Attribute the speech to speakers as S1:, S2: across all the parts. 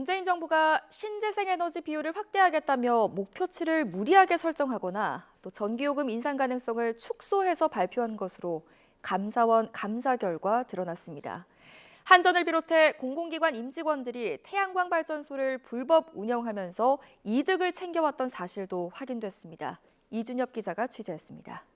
S1: 문재인 정부가 신재생 에너지 비율을 확대하겠다며 목표치를 무리하게 설정하거나 또 전기요금 인상 가능성을 축소해서 발표한 것으로 감사원 감사 결과 드러났습니다. 한전을 비롯해 공공기관 임직원들이 태양광 발전소를 불법 운영하면서 이득을 챙겨왔던 사실도 확인됐습니다. 이준엽 기자가 취재했습니다.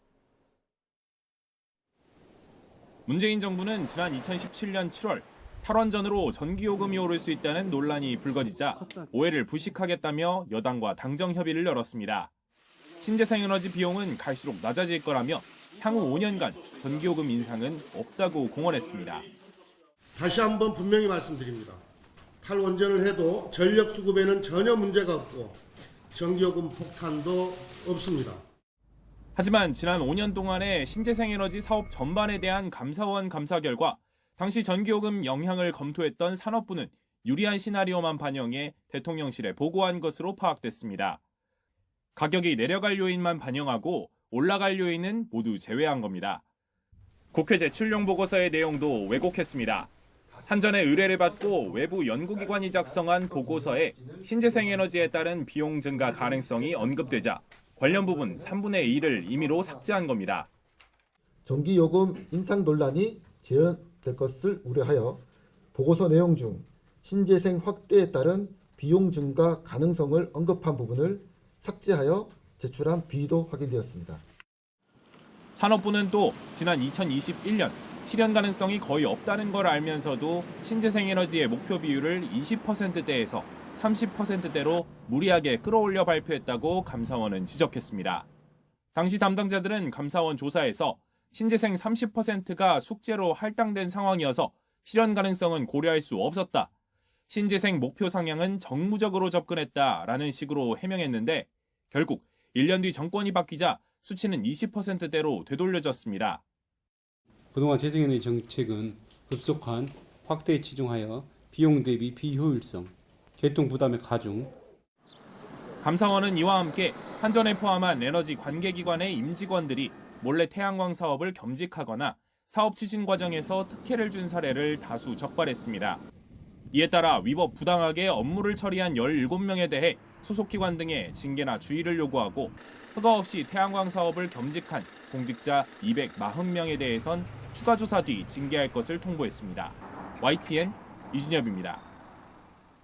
S2: 문재인 정부는 지난 2017년 7월 탈원전으로 전기요금이 오를 수 있다는 논란이 불거지자 오해를 불식하겠다며 여당과 당정 협의를 열었습니다. 신재생에너지 비용은 갈수록 낮아질 거라며 향후 5년간 전기요금 인상은 없다고 공언했습니다.
S3: 다시 한번 분명히 말씀드립니다. 탈원전을 해도 전력 수급에는 전혀 문제가 없고 전기요금 폭탄도 없습니다.
S2: 하지만 지난 5년 동안의 신재생에너지 사업 전반에 대한 감사원 감사 결과 당시 전기요금 영향을 검토했던 산업부는 유리한 시나리오만 반영해 대통령실에 보고한 것으로 파악됐습니다. 가격이 내려갈 요인만 반영하고 올라갈 요인은 모두 제외한 겁니다. 국회 제출용 보고서의 내용도 왜곡했습니다. 한전의 의뢰를 받고 외부 연구기관이 작성한 보고서에 신재생에너지에 따른 비용 증가 가능성이 언급되자 관련 부분 3분의 1을 임의로 삭제한 겁니다.
S4: 전기요금 인상 논란이 재현될 것을 우려하여 보고서 내용 중 신재생 확대에 따른 비용 증가 가능성을 언급한 부분을 삭제하여 제출한 비위도 확인되었습니다.
S2: 산업부는 또 지난 2021년 실현 가능성이 거의 없다는 걸 알면서도 신재생에너지의 목표 비율을 20%대에서 30%대로 무리하게 끌어올려 발표했다고 감사원은 지적했습니다. 당시 담당자들은 감사원 조사에서 신재생 30%가 숙제로 할당된 상황이어서 실현 가능성은 고려할 수 없었다. 신재생 목표 상향은 정무적으로 접근했다라는 식으로 해명했는데 결국 1년 뒤 정권이 바뀌자 수치는 20%대로 되돌려졌습니다.
S5: 그동안 재생에너지 정책은 급속한 확대에 치중하여 비용 대비 비효율성, 개통 부담의 가중.
S2: 감사원은 이와 함께 한전을 포함한 에너지 관계기관의 임직원들이 몰래 태양광 사업을 겸직하거나 사업 추진 과정에서 특혜를 준 사례를 다수 적발했습니다. 이에 따라 위법 부당하게 업무를 처리한 17명에 대해 소속기관 등의 징계나 주의를 요구하고 허가 없이 태양광 사업을 겸직한 공직자 240명에 대해선 추가 조사 뒤 징계할 것을 통보했습니다. YTN 이준엽입니다.